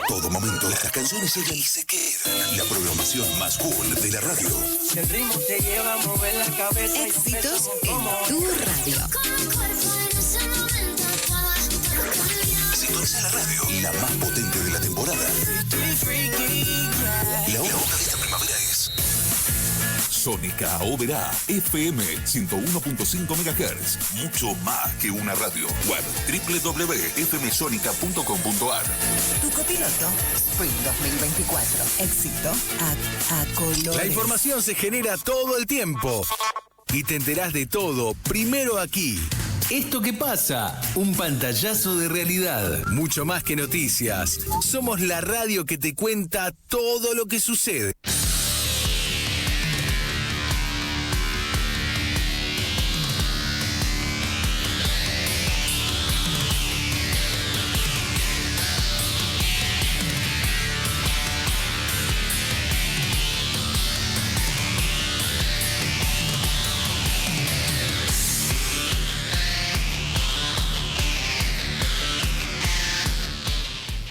todo momento, las canciones llegan y se quedan. La programación más cool de la radio. El ritmo te lleva a mover la cabeza. Éxitos en tu radio. Sintoniza la radio, la más potente de la temporada. La hora de esta primavera es Sónica Oberá FM 101.5 MHz. Mucho más que una radio. Web www.fmsonica.com.ar. Tu copiloto, Spring 2024. Éxito a colores. La información se genera todo el tiempo. Y te enterás de todo primero aquí. Esto que pasa, un pantallazo de realidad. Mucho más que noticias. Somos la radio que te cuenta todo lo que sucede.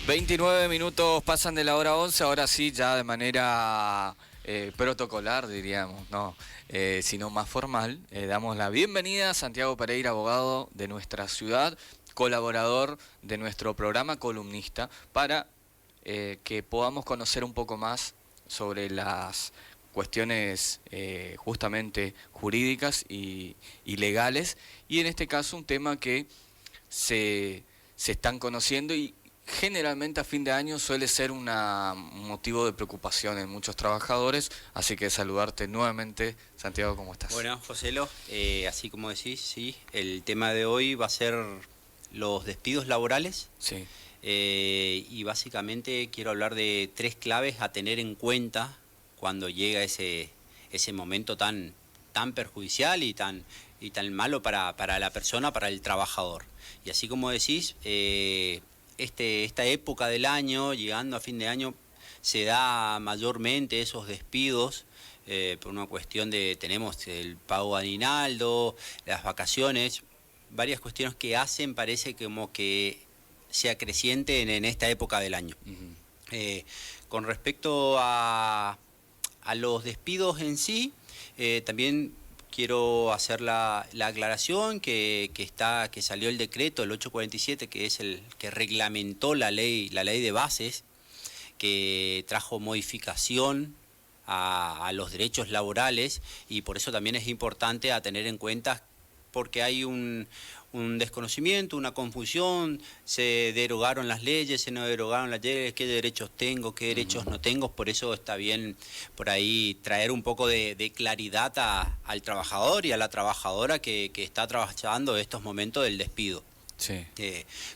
...29 minutos pasan de la hora 11... ...ahora sí, ya de manera protocolar, diríamos... ...no, sino más formal... ...damos la bienvenida a Santiago Pereira, abogado de nuestra ciudad... ...colaborador de nuestro programa, columnista... ...para que podamos conocer un poco más... ...sobre las cuestiones justamente jurídicas y legales... ...y en este caso un tema que se están conociendo... y generalmente a fin de año suele ser un motivo de preocupación en muchos trabajadores, así que saludarte nuevamente. Santiago, ¿cómo estás? Bueno, Joselo, así como decís, sí, el tema de hoy va a ser los despidos laborales. Sí. Y básicamente quiero hablar de 3 claves a tener en cuenta cuando llega ese momento tan perjudicial y tan malo para la persona, para el trabajador. Y así como decís, esta época del año, llegando a fin de año, se da mayormente esos despidos por una cuestión de, tenemos el pago aguinaldo, las vacaciones, varias cuestiones que hacen, parece como que se acrecienten en esta época del año. Uh-huh. Con respecto a los despidos en sí, también quiero hacer la aclaración que salió el decreto, el 847, que es el que reglamentó la ley de bases, que trajo modificación a los derechos laborales, y por eso también es importante a tener en cuenta, porque hay un desconocimiento, una confusión, se derogaron las leyes, se no derogaron las leyes, qué derechos tengo, qué derechos no tengo. Por eso está bien por ahí traer un poco de claridad al trabajador y a la trabajadora que está trabajando estos momentos del despido. Sí.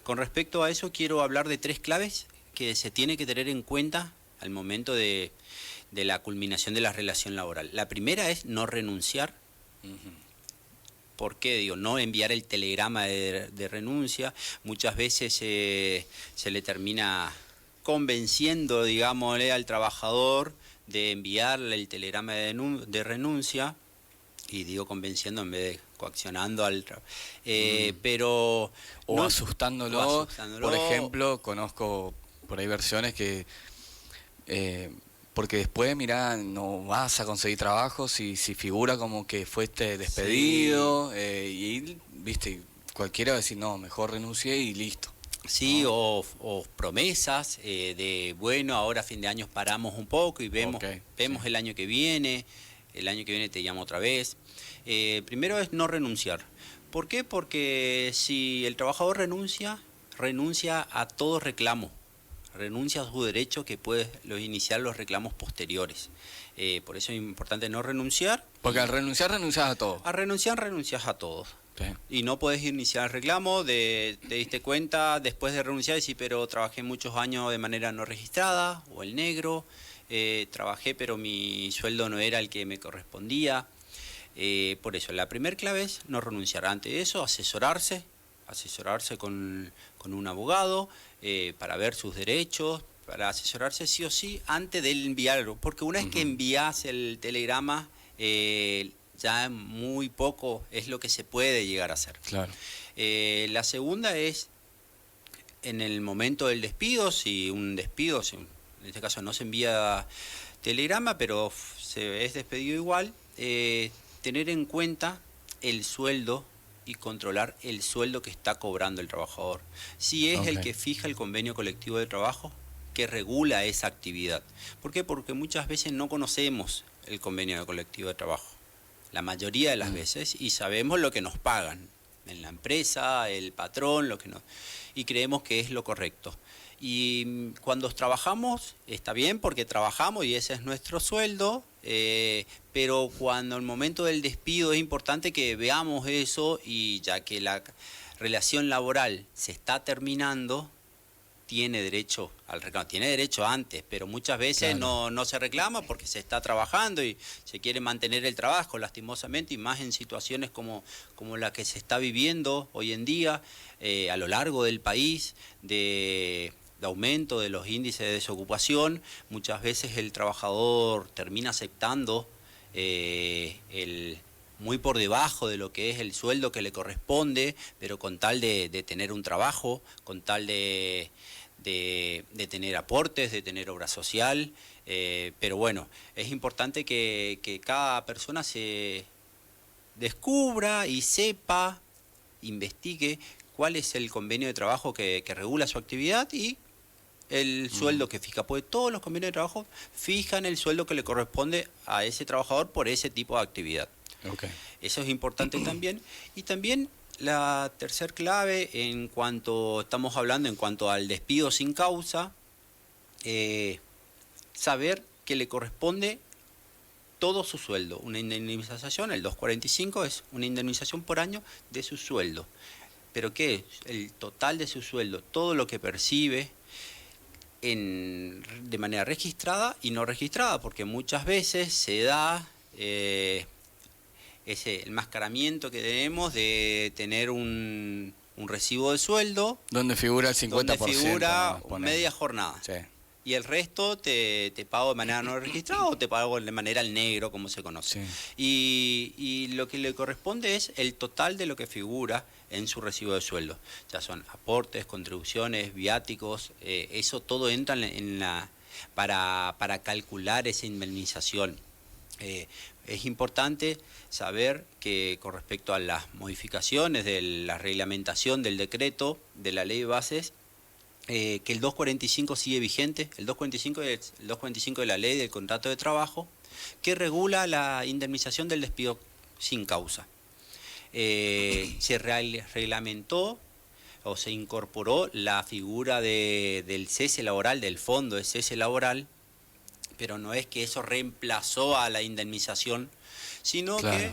Con respecto a eso, quiero hablar de 3 claves que se tiene que tener en cuenta al momento de la culminación de la relación laboral. La primera es no renunciar. Uh-huh. ¿Por qué? Digo, no enviar el telegrama de renuncia. Muchas veces se le termina convenciendo, digámosle, al trabajador de enviarle el telegrama de renuncia, y digo convenciendo en vez de coaccionando al pero o no, asustándolo. Por ejemplo, conozco por ahí versiones que porque después, mirá, no vas a conseguir trabajo si figura como que fuiste despedido, sí. Y, viste, cualquiera va a decir, no, mejor renuncié y listo. Sí, ¿no? o promesas de, bueno, ahora a fin de año paramos un poco y vemos sí. El año que viene te llamo otra vez. Primero es no renunciar. ¿Por qué? Porque si el trabajador renuncia a todo reclamo. Renuncia a su derecho que puede iniciar los reclamos posteriores. Por eso es importante no renunciar. Porque al renunciar, renuncias a todo. A renunciar, renuncias a todo. Sí. Y no podés iniciar el reclamo, te diste cuenta después de renunciar y decir, pero trabajé muchos años de manera no registrada, o el negro, trabajé pero mi sueldo no era el que me correspondía. Por eso, la primera clave es no renunciar. Ante eso, asesorarse con un abogado para ver sus derechos, para asesorarse sí o sí antes de enviarlo, porque una vez que envías el telegrama, ya muy poco es lo que se puede llegar a hacer. Claro. La segunda es en el momento del despido, si un despido, en este caso no se envía telegrama, pero se es despedido igual, tener en cuenta el sueldo y controlar el sueldo que está cobrando el trabajador. Si es el que fija el convenio colectivo de trabajo que regula esa actividad. ¿Por qué? Porque muchas veces no conocemos el convenio colectivo de trabajo, la mayoría de las veces, y sabemos lo que nos pagan en la empresa, el patrón, y creemos que es lo correcto. Y cuando trabajamos, está bien porque trabajamos y ese es nuestro sueldo, pero cuando el momento del despido es importante que veamos eso, y ya que la relación laboral se está terminando, tiene derecho al reclamo. Tiene derecho antes, pero muchas veces no se reclama porque se está trabajando y se quiere mantener el trabajo, lastimosamente, y más en situaciones como la que se está viviendo hoy en día a lo largo del país, de aumento de los índices de desocupación. Muchas veces el trabajador termina aceptando muy por debajo de lo que es el sueldo que le corresponde, pero con tal de tener un trabajo, con tal de tener aportes, de tener obra social, pero bueno, es importante que cada persona se descubra y sepa, investigue cuál es el convenio de trabajo que regula su actividad y el sueldo que fija, porque todos los convenios de trabajo fijan el sueldo que le corresponde a ese trabajador por ese tipo de actividad. Eso es importante también. Y también la tercer clave, en cuanto estamos hablando en cuanto al despido sin causa, saber que le corresponde todo su sueldo. Una indemnización, el 245, es una indemnización por año de su sueldo. ¿Pero qué es? El total de su sueldo, todo lo que percibe de manera registrada y no registrada, porque muchas veces se da ese enmascaramiento que tenemos de tener un recibo de sueldo donde figura el 50%, donde figura ¿no? media jornada. Sí. Y el resto te pago de manera no registrada o te pago de manera al negro, como se conoce. Sí. Y lo que le corresponde es el total de lo que figura en su recibo de sueldo. Ya son aportes, contribuciones, viáticos, eso todo entra para calcular esa indemnización. Es importante saber que con respecto a las modificaciones de la reglamentación del decreto de la ley de bases, que el 245 sigue vigente. El 245 es el 245 de la ley del contrato de trabajo, que regula la indemnización del despido sin causa. Se reglamentó o se incorporó la figura del cese laboral, del fondo de cese laboral, pero no es que eso reemplazó a la indemnización, sino que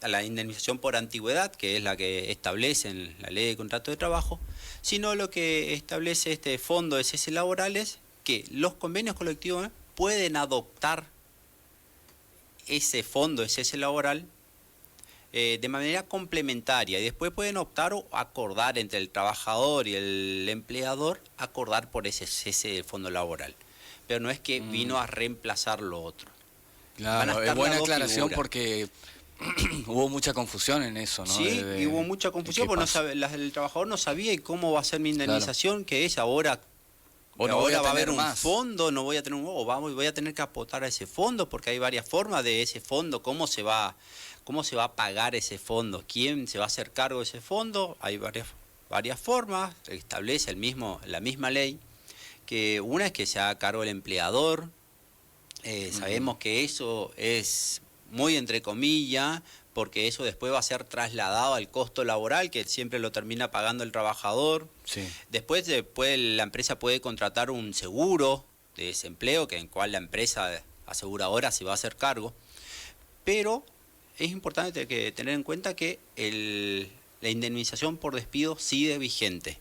a la indemnización por antigüedad, que es la que establece en la ley de contrato de trabajo, sino lo que establece este fondo de cese laboral es que los convenios colectivos pueden adoptar ese fondo de cese laboral de manera complementaria, y después pueden optar o acordar entre el trabajador y el empleador, acordar por ese cese del fondo laboral. Pero no es que vino a reemplazar lo otro. Claro, es buena aclaración porque hubo mucha confusión en eso, ¿no? Sí, y hubo mucha confusión porque el trabajador no sabía cómo va a ser mi indemnización, que es ahora. O no ahora va a haber un fondo, no voy a tener voy a tener que aportar a ese fondo, porque hay varias formas de ese fondo, cómo se va a pagar ese fondo, quién se va a hacer cargo de ese fondo. Hay varias formas, establece la misma ley, que una es que se haga cargo el empleador. Sabemos que eso es muy entre comillas, porque eso después va a ser trasladado al costo laboral, que siempre lo termina pagando el trabajador. Sí. Después la empresa puede contratar un seguro de desempleo, en cual la empresa aseguradora se va a hacer cargo. Pero es importante tener en cuenta que la indemnización por despido sigue vigente.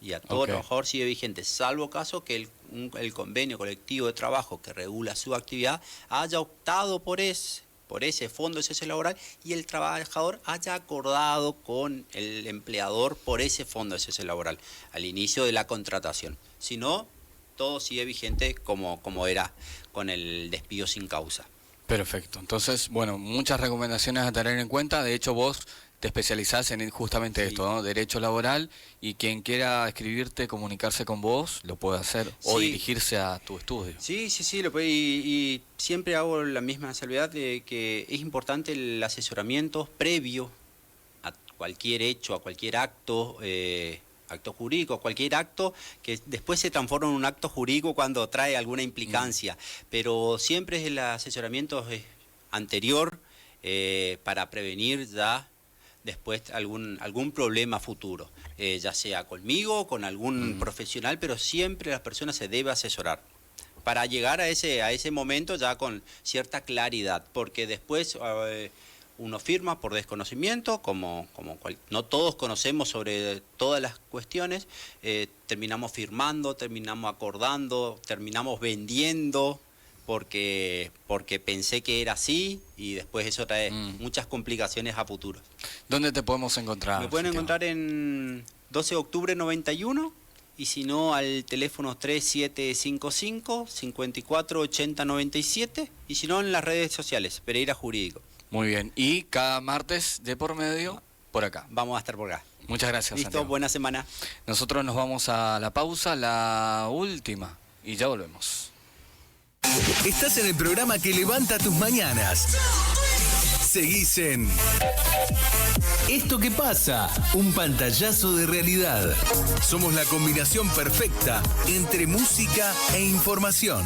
Y a todo trabajador sigue vigente, salvo caso que el convenio colectivo de trabajo que regula su actividad haya optado por ese fondo de cese laboral y el trabajador haya acordado con el empleador por ese fondo de cese laboral al inicio de la contratación. Si no, todo sigue vigente como era con el despido sin causa. Perfecto. Entonces, bueno, muchas recomendaciones a tener en cuenta. De hecho, vos te especializás en justamente esto, ¿no? Derecho laboral, y quien quiera escribirte, comunicarse con vos, lo puede hacer, o dirigirse a tu estudio. Sí, lo puede, y siempre hago la misma salvedad de que es importante el asesoramiento previo a cualquier hecho, a cualquier acto jurídico, cualquier acto que después se transforma en un acto jurídico cuando trae alguna implicancia, pero siempre es el asesoramiento anterior para prevenir ya después algún problema futuro, ya sea conmigo, con algún profesional, pero siempre las personas se debe asesorar para llegar a ese momento ya con cierta claridad, porque después uno firma por desconocimiento, no todos conocemos sobre todas las cuestiones, terminamos firmando, terminamos acordando, terminamos vendiendo, porque pensé que era así, y después eso trae muchas complicaciones a futuro. ¿Dónde te podemos encontrar? Me pueden encontrar en 12 de octubre 91, y si no al teléfono 3755 54 80 97, y si no en las redes sociales, Pereira Jurídico. Muy bien, y cada martes de por medio, por acá. Vamos a estar por acá. Muchas gracias, Listo, Santiago. buena semana. Nosotros nos vamos a la pausa, la última, y ya volvemos. Estás en el programa que levanta tus mañanas. Seguís en Esto que pasa, un pantallazo de realidad. Somos la combinación perfecta entre música e información.